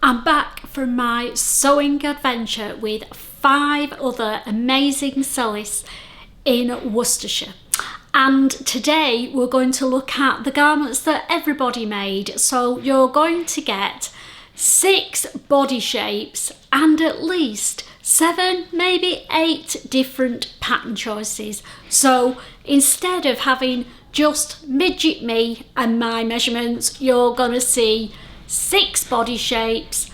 I'm back from my sewing adventure with 5 other amazing sewists in Worcestershire. And today we're going to look at the garments that everybody made. So you're going to get 6 body shapes and at least 7, maybe 8 different pattern choices. So instead of having just midget me and my measurements, you're going to see 6 body shapes,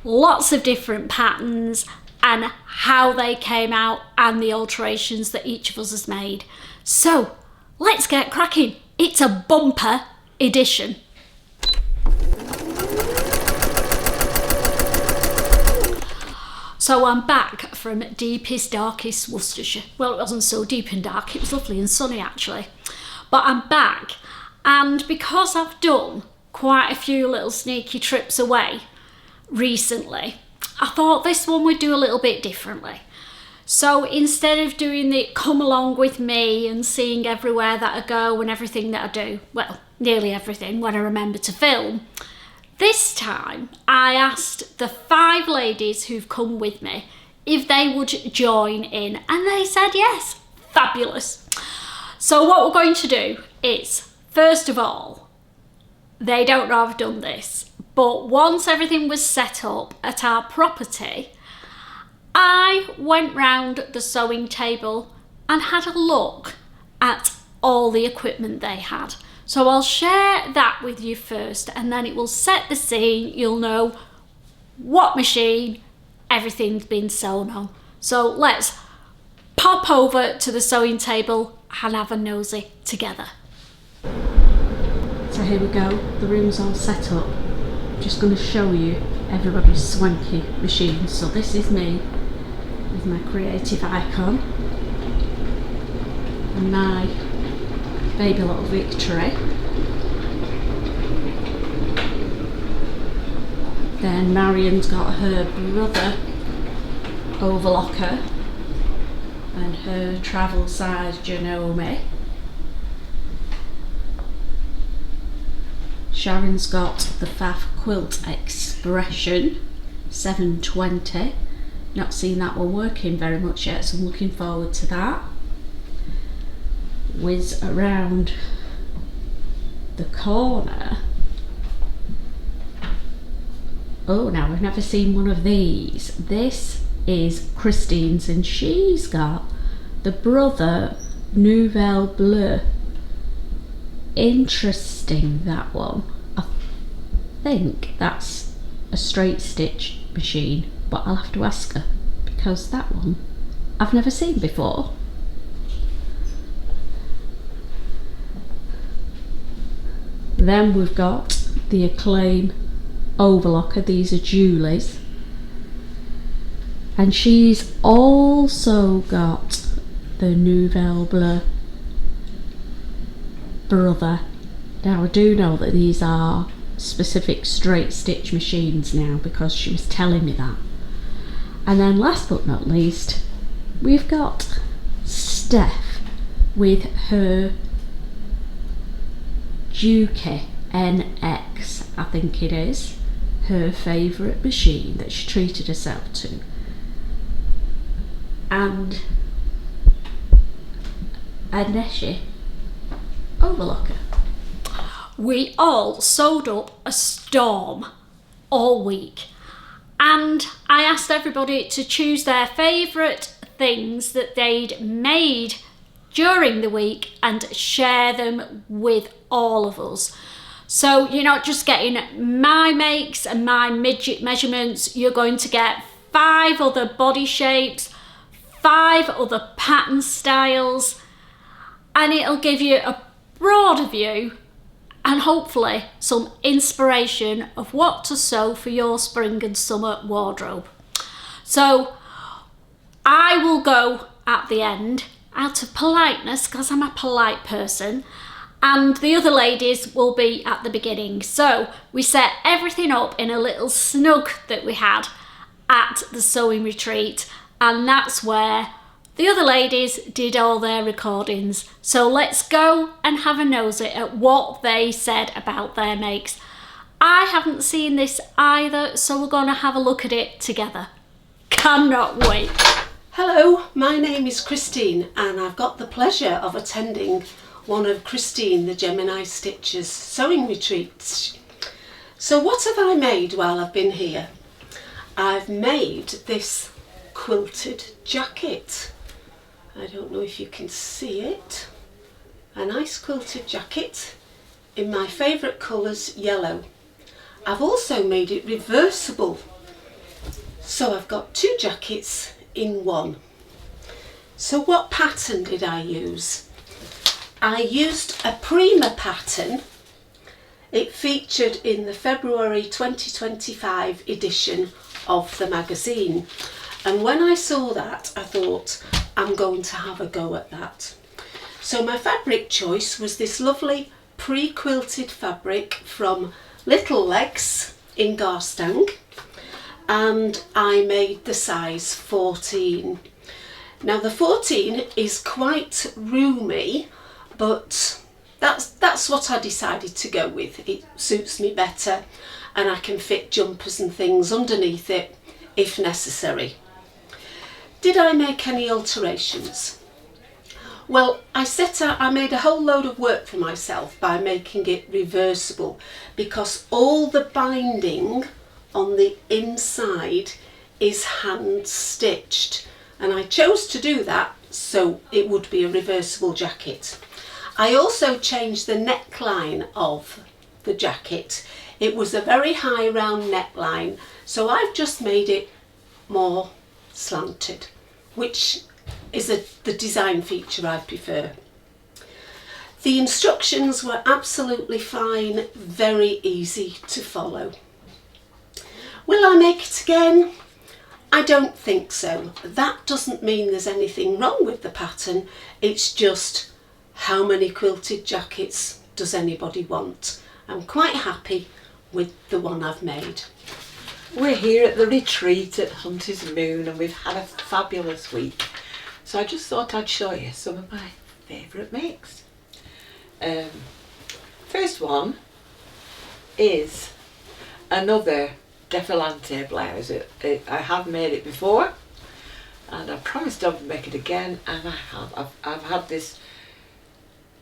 lots of different patterns, and how they came out and the alterations that each of us has made. So let's get cracking. It's a bumper edition. So I'm back from deepest, darkest Worcestershire. Well, it wasn't so deep and dark, it was lovely and sunny actually. But I'm back, and because I've done quite a few little sneaky trips away recently, I thought this one would do a little bit differently. So instead of doing the come along with me and seeing everywhere that I go and everything that I do, well, nearly everything when I remember to film, this time I asked the 5 ladies who've come with me if they would join in, and they said yes. Fabulous. So what we're going to do is, first of all, they don't know I've done this, but once everything was set up at our property, I went round the sewing table and had a look at all the equipment they had. So I'll share that with you first, and then it will set the scene. You'll know what machine everything's been sewn on. So let's pop over to the sewing table and have a nosy together. So here we go, the room's all set up. I'm just going to show you everybody's swanky machines. So this is me with my creative icon and my baby little Victory. Then Marian's got her brother overlocker and her travel size Janome. Sharon's got the Faff Quilt Expression 720. Not seen that one working very much yet, so I'm looking forward to that. Whiz around the corner. Oh, now I've never seen one of these. This is Christine's, and she's got the brother Nouvelle Bleu. Interesting, that one. I think that's a straight stitch machine, but I'll have to ask her because that one I've never seen before. Then we've got the Acclaim overlocker. These are Julie's, and she's also got the Nouvelle Bleu brother. Now I do know that these are specific straight stitch machines now because she was telling me that. And then last but not least, we've got Steph with her Duke NX, I think it is, her favourite machine that she treated herself to. And a Neshi overlocker. We all sewed up a storm all week, and I asked everybody to choose their favourite things that they'd made during the week and share them with all of us. So you're not just getting my makes and my midget measurements, you're going to get 5 other body shapes, 5 other pattern styles, and it'll give you a broader view and hopefully some inspiration of what to sew for your spring and summer wardrobe. So I will go at the end out of politeness because I'm a polite person, and the other ladies will be at the beginning. So we set everything up in a little snug that we had at the sewing retreat, and that's where the other ladies did all their recordings. So let's go and have a nosy at what they said about their makes. I haven't seen this either, so we're going to have a look at it together. Cannot wait. Hello, my name is Christine and I've got the pleasure of attending one of Christine the Gemini Stitcher's sewing retreats. So what have I made while I've been here? I've made this quilted jacket. I don't know if you can see it. A nice quilted jacket in my favourite colours, yellow. I've also made it reversible. So I've got two jackets in one. So what pattern did I use? I used a Prima pattern. It featured in the February 2025 edition of the magazine, and when I saw that I thought I'm going to have a go at that. So my fabric choice was this lovely pre-quilted fabric from Little Legs in Garstang, and I made the size 14. Now the 14 is quite roomy, but that's what I decided to go with. It suits me better and I can fit jumpers and things underneath it if necessary. Did I make any alterations? Well, I made a whole load of work for myself by making it reversible, because all the binding on the inside is hand stitched, and I chose to do that so it would be a reversible jacket. I also changed the neckline of the jacket. It was a very high round neckline, so I've just made it more slanted, which is the design feature I prefer. The instructions were absolutely fine, very easy to follow. Will I make it again? I don't think so. That doesn't mean there's anything wrong with the pattern, it's just how many quilted jackets does anybody want? I'm quite happy with the one I've made. We're here at the retreat at Hunter's Moon and we've had a fabulous week. So I just thought I'd show you some of my favourite makes. First one is another Defilante blouse. I have made it before and I promised I would make it again, and I have. I've had this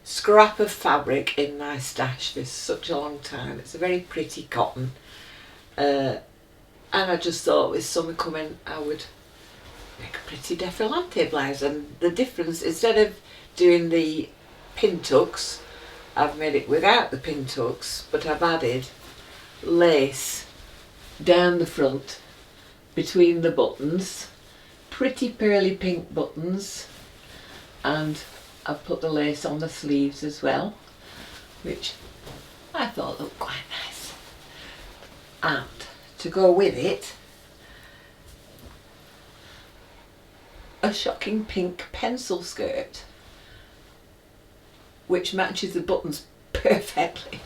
scrap of fabric in my stash for such a long time. It's a very pretty cotton, and I just thought with summer coming I would make a pretty Defilante blouse. And the difference, instead of doing the pin tucks, I've made it without the pin tucks, but I've added lace down the front between the buttons, pretty pearly pink buttons, and I've put the lace on the sleeves as well, which I thought looked quite nice. And to go with it, a shocking pink pencil skirt which matches the buttons perfectly.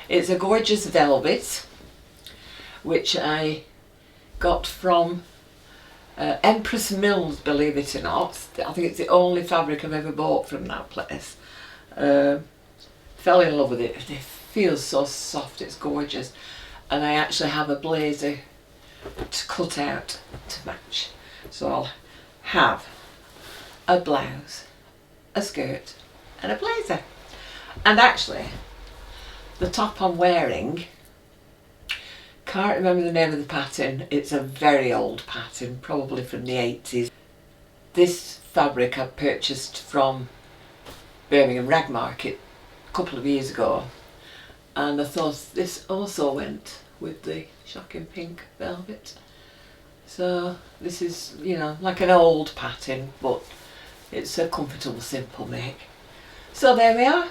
It's a gorgeous velvet which I got from Empress Mills, believe it or not. I think it's the only fabric I've ever bought from that place. Fell in love with it. It feels so soft, it's gorgeous. And I actually have a blazer to cut out to match. So I'll have a blouse, a skirt and a blazer. And actually, the top I'm wearing, can't remember the name of the pattern. It's a very old pattern, probably from the 80s. This fabric I purchased from Birmingham Rag Market a couple of years ago, and I thought this also went with the shocking pink velvet. So this is, you know, like an old pattern, but it's a comfortable, simple make. So there we are.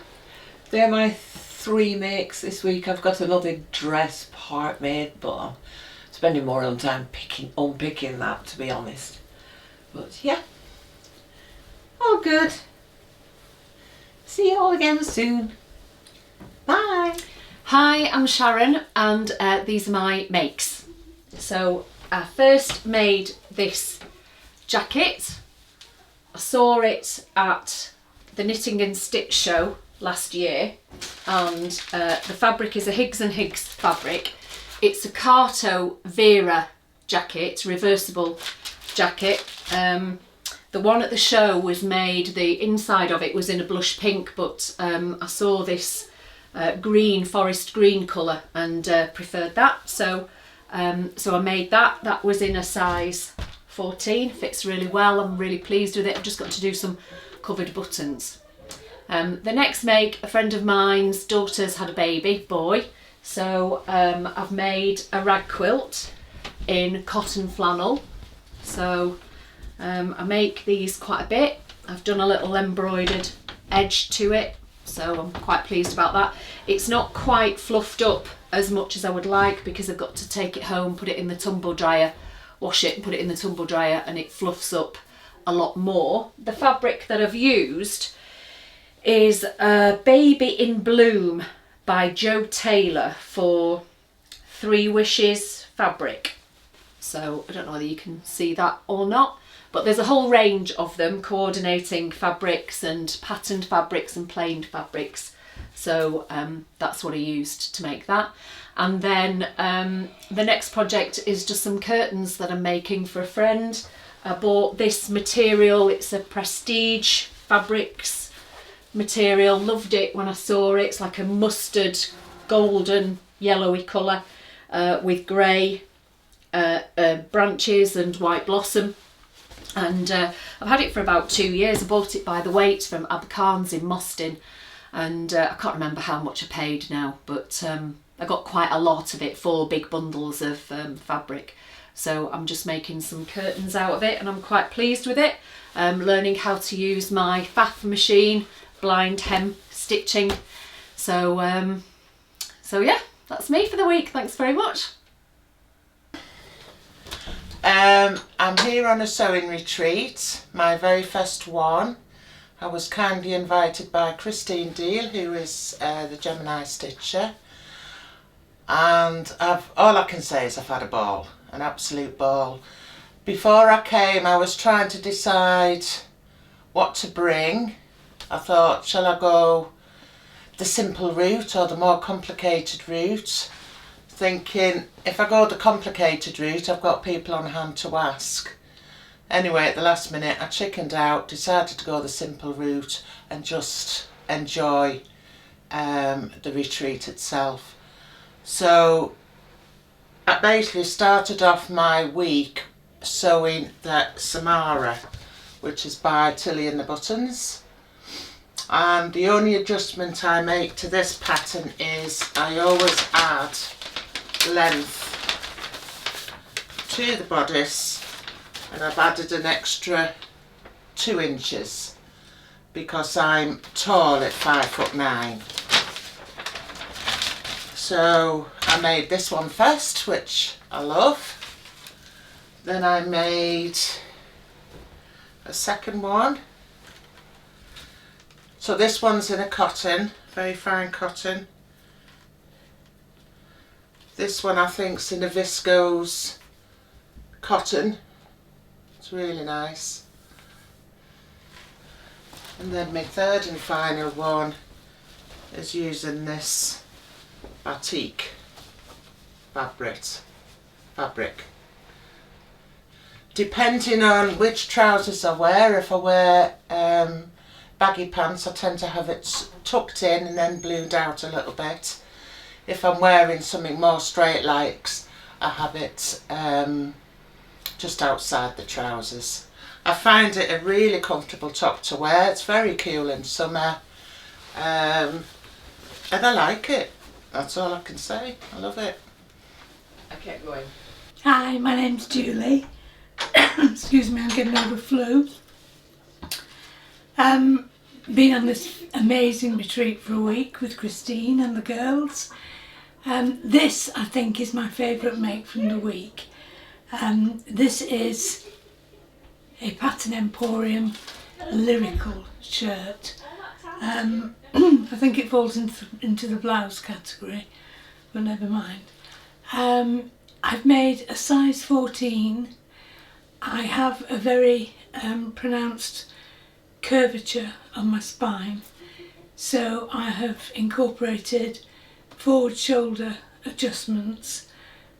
They're my 3 makes this week. I've got another dress part made, but I'm spending more on time unpicking that, to be honest. But yeah, all good. See you all again soon. Bye. Hi, I'm Sharon, and these are my makes. So I first made this jacket. I saw it at the Knitting and Stitch show last year, and the fabric is a Higgs and Higgs fabric. It's a Carto Vera jacket, reversible jacket. The one at the show was made, the inside of it was in a blush pink, but I saw this green, forest green colour, and preferred that. So I made that. That was in a size 14, fits really well. I'm really pleased with it. I've just got to do some covered buttons. The next make, a friend of mine's daughter's had a baby boy, so I've made a rag quilt in cotton flannel. So I make these quite a bit. I've done a little embroidered edge to it, so I'm quite pleased about that. It's not quite fluffed up as much as I would like, because I've got to take it home, put it in the tumble dryer, wash it and put it in the tumble dryer, and it fluffs up a lot more. The fabric that I've used is Baby in Bloom by Jo Taylor for 3 Wishes fabric. So I don't know whether you can see that or not, but there's a whole range of them, coordinating fabrics and patterned fabrics and planed fabrics. So that's what I used to make that. And then the next project is just some curtains that I'm making for a friend. I bought this material, it's a Prestige Fabrics material, loved it when I saw it. It's like a mustard, golden, yellowy colour with grey branches and white blossom. And I've had it for about 2 years. I bought it by the weight from Abercarnes in Mostyn, and I can't remember how much I paid now, but I got quite a lot of it, 4 big bundles of fabric. So I'm just making some curtains out of it, and I'm quite pleased with it. Learning how to use my faff machine, blind hem stitching. So yeah, that's me for the week. Thanks very much. I'm here on a sewing retreat, my very first one. I was kindly invited by Christine Deal, who is the Gemini stitcher, and all I can say is I've had a ball, an absolute ball. Before I came, I was trying to decide what to bring. I thought, shall I go the simple route or the more complicated route? Thinking, if I go the complicated route, I've got people on hand to ask. Anyway, at the last minute, I chickened out, decided to go the simple route and just enjoy the retreat itself. So I basically started off my week sewing the Samara, which is by Tilly and the Buttons. And the only adjustment I make to this pattern is I always add length to the bodice, and I've added an extra 2 inches because I'm tall at 5'9". So I made this one first, which I love. Then I made a second one. So this one's in a cotton, very fine cotton. This one I think's in a viscose cotton. It's really nice. And then my third and final one is using this batik fabric. Depending on which trousers I wear, if I wear baggy pants, I tend to have it tucked in and then blued out a little bit. If I'm wearing something more straight likes, I have it just outside the trousers. I find it a really comfortable top to wear. It's very cool in summer, and I like it. That's all I can say. I love it. I kept going. Hi, my name's Julie. Excuse me, I'm getting over flu. Been on this amazing retreat for a week with Christine and the girls. This, I think, is my favourite make from the week. This is a Pattern Emporium lyrical shirt. I think it falls into the blouse category, but never mind. I've made a size 14. I have a very pronounced curvature on my spine. So I have incorporated forward shoulder adjustments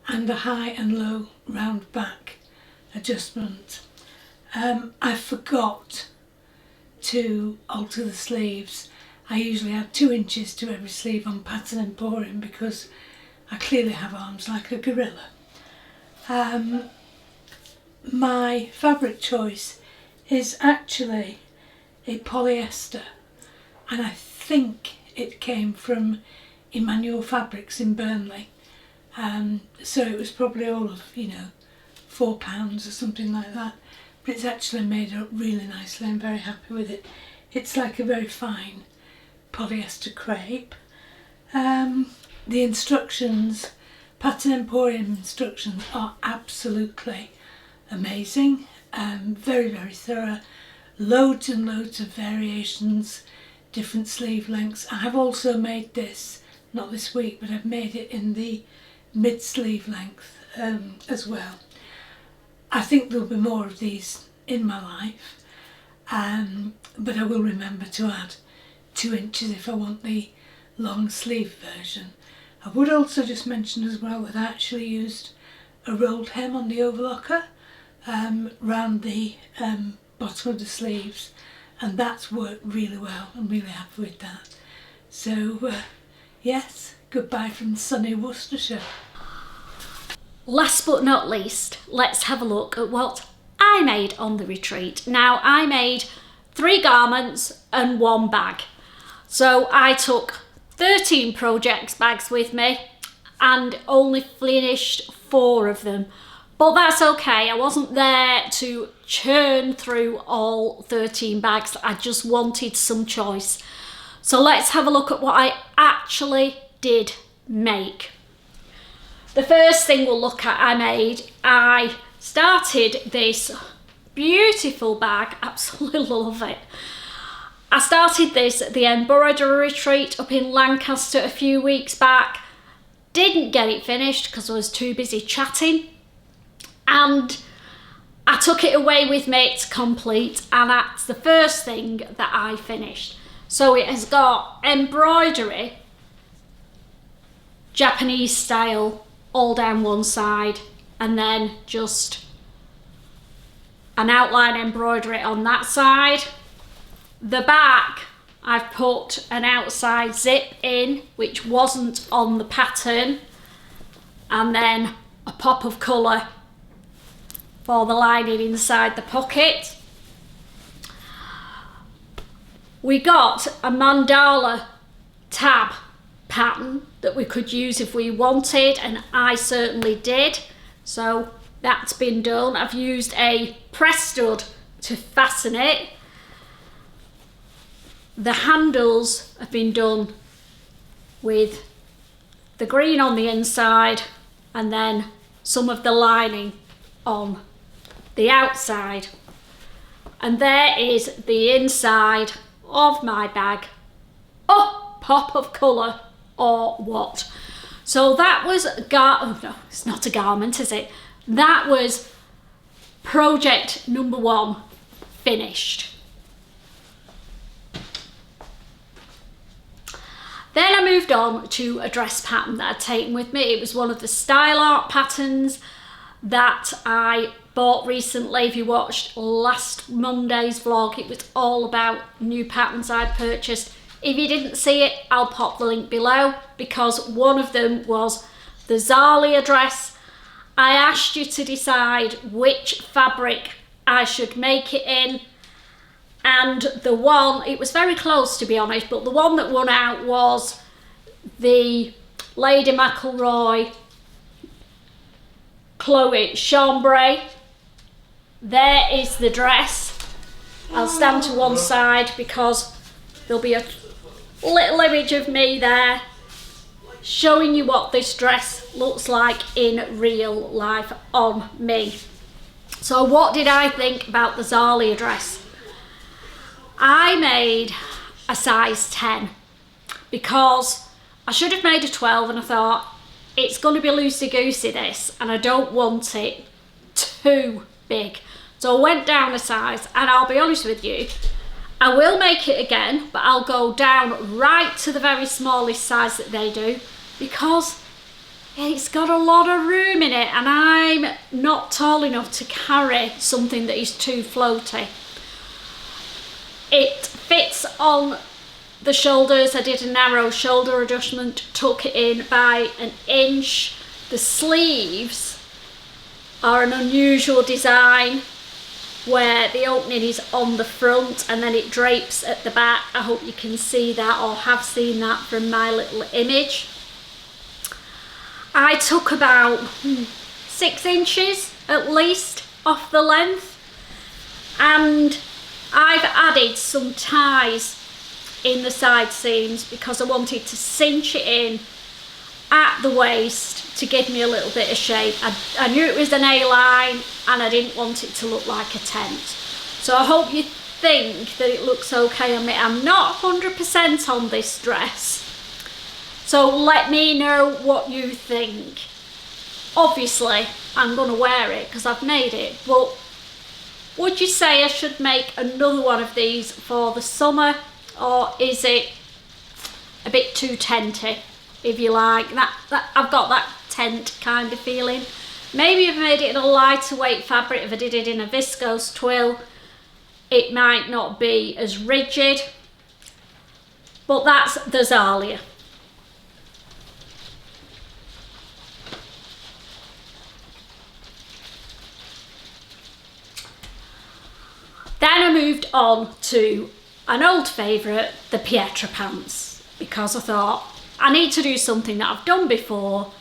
and a high and low round back adjustment. I forgot to alter the sleeves. I usually add 2 inches to every sleeve on Pattern Emporium because I clearly have arms like a gorilla. My fabric choice is actually a polyester, and I think it came from Emmanuel Fabrics in Burnley. So it was probably all of, £4 or something like that. But it's actually made up really nicely. I'm very happy with it. It's like a very fine polyester crepe. The instructions, Pattern Emporium instructions, are absolutely amazing. Very, very thorough. Loads and loads of variations, different sleeve lengths. I have also made this, not this week, but I've made it in the mid sleeve length as well. I think there'll be more of these in my life, but I will remember to add 2 inches if I want the long sleeve version. I would also just mention as well that I actually used a rolled hem on the overlocker round the bottom of the sleeves, and that's worked really well. I'm really happy with that. So yes, goodbye from sunny Worcestershire. Last but not least, let's have a look at what I made on the retreat. Now, I made 3 garments and 1 bag. So I took 13 projects bags with me and only finished 4 of them. But that's okay, I wasn't there to churn through all 13 bags. I just wanted some choice. So let's have a look at what I actually did make. The first thing we'll look at I started this beautiful bag, absolutely love it. I started this at the embroidery retreat up in Lancaster a few weeks back. Didn't get it finished because I was too busy chatting, and I took it away with me to complete, and that's the first thing that I finished. So it has got embroidery, Japanese style, all down one side, and then just an outline embroidery on that side. The back, I've put an outside zip in, which wasn't on the pattern, and then a pop of colour for the lining inside the pocket. We got a mandala tab pattern that we could use if we wanted, and I certainly did. So that's been done. I've used a press stud to fasten it. The handles have been done with the green on the inside and then some of the lining on the outside. And there is the inside of my bag. Oh, pop of colour or what. So that was oh no, it's not a garment, is it? That was project number 1 finished. Then I moved on to a dress pattern that I'd taken with me. It was one of the style art patterns that I bought recently. If you watched last Monday's vlog, it was all about new patterns I'd purchased. If you didn't see it, I'll pop the link below, because one of them was the Zalia dress. I asked you to decide which fabric I should make it in, and the one, it was very close to be honest, but the one that won out was the Lady McElroy Chloe Chambray. There is the dress. I'll stand to one side because there'll be a little image of me there showing you what this dress looks like in real life on me. So what did I think about the Zalia dress? I made a size 10 because I should have made a 12, and I thought it's going to be loosey-goosey this, and I don't want it too big. So I went down a size, and I'll be honest with you, I will make it again, but I'll go down right to the very smallest size that they do, because it's got a lot of room in it and I'm not tall enough to carry something that is too floaty. It fits on the shoulders. I did a narrow shoulder adjustment, tuck it in by an inch. The sleeves are an unusual design where the opening is on the front and then it drapes at the back. I hope you can see that, or have seen that from my little image. I took about 6 inches at least off the length, and I've added some ties in the side seams because I wanted to cinch it in at the waist to give me a little bit of shape. I knew it was an A-line and I didn't want it to look like a tent. So I hope you think that it looks okay on me. I'm not 100% on this dress, so let me know what you think. Obviously I'm going to wear it because I've made it, but would you say I should make another one of these for the summer, or is it a bit too tenty, if you like? That I've got that tent kind of feeling. Maybe if I made it in a lighter weight fabric, if I did it in a viscose twill, it might not be as rigid, but that's the Zalia. Then I moved on to an old favourite, the Pietra pants, because I thought I need to do something that I've done before.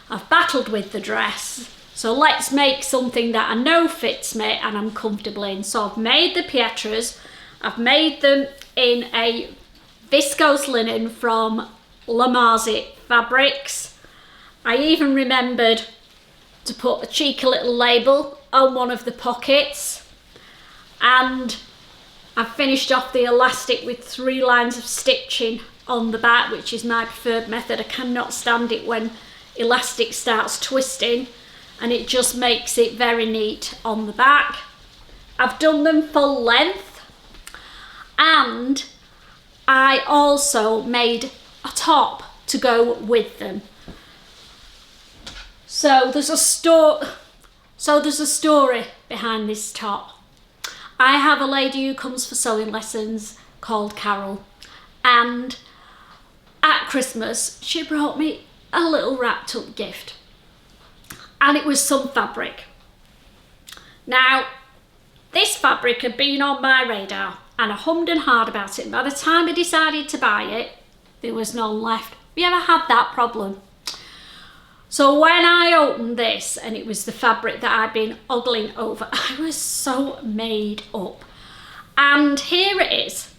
I've battled with the dress, so let's make something that I know fits me and I'm comfortable in. So I've made the Pietras. I've made them in a viscose linen from La Marzi Fabrics. I even remembered to put a cheeky little label on one of the pockets. And I've finished off the elastic with 3 lines of stitching on the back, which is my preferred method. I cannot stand it when elastic starts twisting, and it just makes it very neat on the back. I've done them full length, and I also made a top to go with them. So there's a story behind this top. I have a lady who comes for sewing lessons called Carol, and at Christmas she brought me a little wrapped up gift, and it was some fabric. Now, this fabric had been on my radar and I hummed and hawed about it, and by the time I decided to buy it, there was none left. Have you ever had that problem? So when I opened this and it was the fabric that I'd been ogling over, I was so made up. And here it is.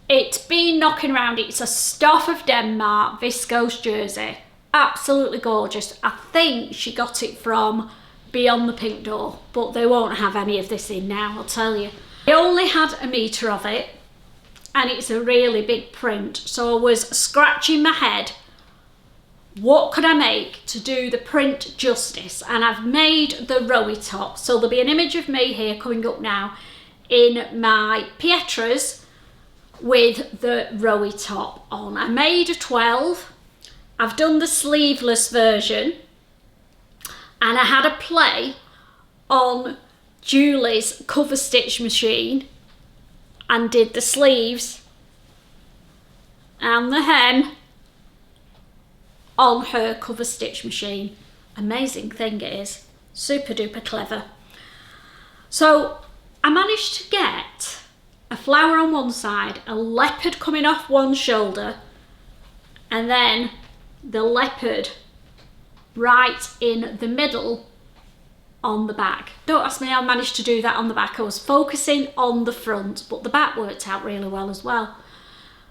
It's been knocking around. It's a Stuff of Denmark viscose jersey. Absolutely gorgeous. I think she got it from Beyond the Pink Door, but they won't have any of this in now, I'll tell you. I only had a metre of it, and it's a really big print, so I was scratching my head. What could I make to do the print justice? And I've made the Rowy top. So there'll be an image of me here coming up now in my Pietras with the Rowy top on. I made a 12. I've done the sleeveless version, and I had a play on Julie's cover stitch machine and did the sleeves and the hem on her cover stitch machine. Amazing thing it is. Super duper clever. So I managed to get a flower on one side, a leopard coming off one shoulder, and then the leopard right in the middle on the back. Don't ask me how I managed to do that on the back. I was focusing on the front, but the back worked out really well as well.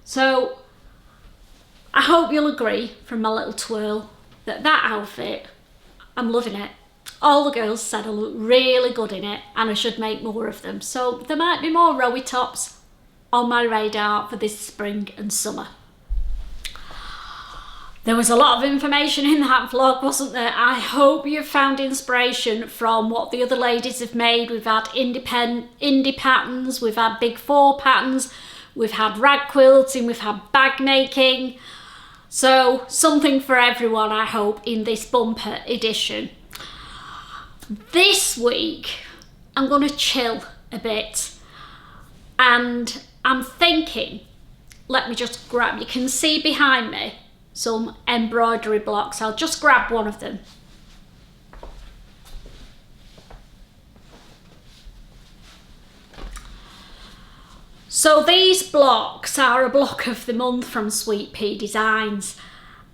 So I hope you'll agree from my little twirl that outfit, I'm loving it. All the girls said I look really good in it and I should make more of them. So there might be more Rowy tops on my radar for this spring and summer. There was a lot of information in that vlog, wasn't there? I hope you've found inspiration from what the other ladies have made. We've had indie patterns, we've had big 4 patterns, we've had rag quilting, we've had bag making. So something for everyone, I hope, in this bumper edition. This week, I'm going to chill a bit, and I'm thinking, let me just grab, you can see behind me some embroidery blocks. I'll just grab one of them. So these blocks are a block of the month from Sweet Pea Designs,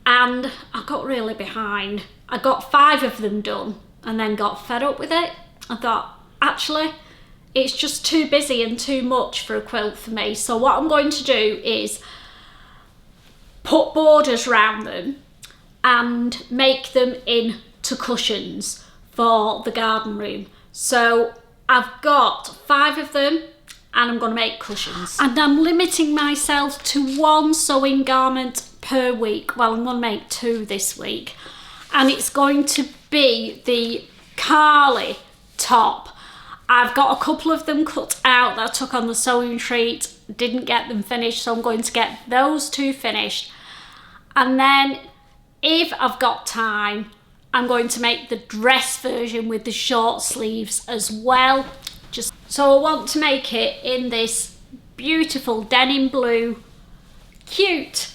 and I got really behind. I got 5 of them done and then got fed up with it. I thought, actually, it's just too busy and too much for a quilt for me. So what I'm going to do is put borders around them and make them into cushions for the garden room. So I've got 5 of them and I'm going to make cushions. And I'm limiting myself to 1 sewing garment per week. Well, I'm going to make 2 this week. And it's going to be the Carly top. I've got a couple of them cut out that I took on the sewing retreat, didn't get them finished, so I'm going to get those 2 finished. And then if I've got time, I'm going to make the dress version with the short sleeves as well. So I want to make it in this beautiful denim blue, cute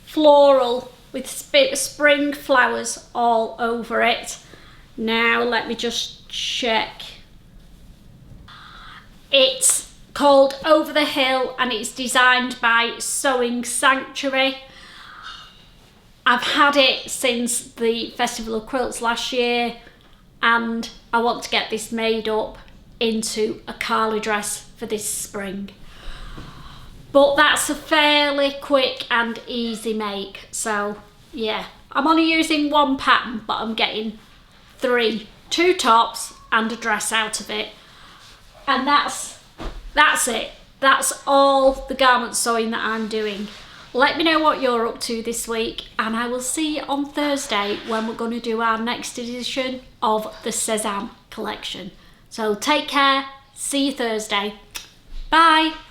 floral with spring flowers all over it. Now let me just check. It's called Over the Hill and it's designed by Sewing Sanctuary. I've had it since the Festival of Quilts last year, and I want to get this made up into a Carly dress for this spring. But that's a fairly quick and easy make. So yeah, I'm only using 1 pattern, but I'm getting 2 tops and a dress out of it. And that's it. That's all the garment sewing that I'm doing. Let me know what you're up to this week, and I will see you on Thursday when we're going to do our next edition of the Sezanne collection. So take care, see you Thursday. Bye.